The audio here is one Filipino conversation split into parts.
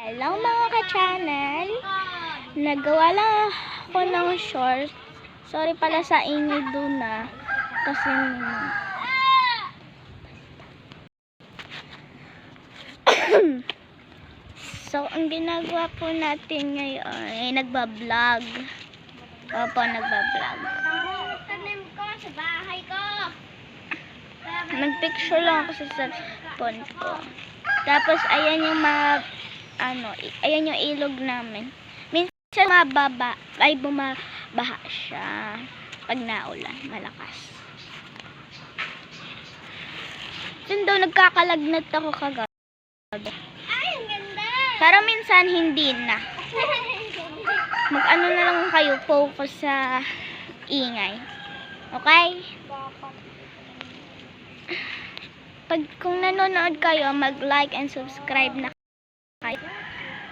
Hello mga ka-channel. Nagawa lang ako ng short. Sorry pala sa ingay doon na. Kasi so, ang ginagawa po natin ngayon ay nagbablog. Opo, nagbablog. Tanim ko sa bahay ko. Nagpicture lang ako sa cellphone ko. Tapos, ayan yung mga ayan yung ilog namin. Minsan mababa ay bumabaha siya pag naulan, malakas. Yun daw, nagkakalagnat ako kagabi. Ay, ang ganda. Pero minsan hindi na. Mag-ano na lang kayo, focus sa ingay. Okay? Kung nanonood kayo, mag-like and subscribe na kayo.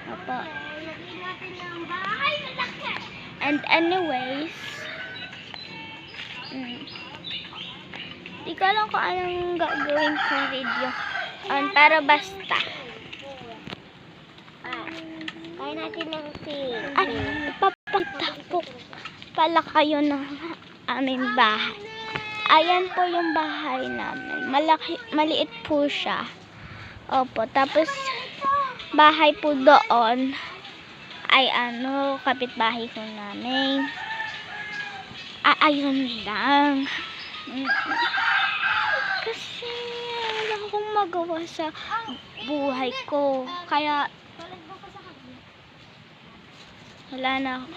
Opo. Lagyan natin ng bahay. Malaki. And anyways, di ko alam kung anong gagawin kong video. Pero basta. Kaya natin ng pig. Ay, papakita po pala kayo ng aming bahay. Ayan po yung bahay namin. Maliit po siya. Opo, tapos bahay po doon ay kapitbahay ko namin. Ayun lang. Kasi wala akong magawa sa buhay ko. Kaya wala na ako.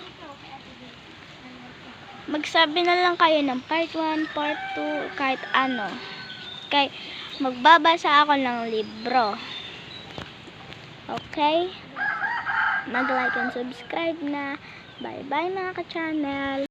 Magsabi na lang kayo ng part 1, part 2, kahit ano. Kaya magbabasa ako ng libro. Okay? Mag-like and subscribe na. Bye-bye mga ka-channel.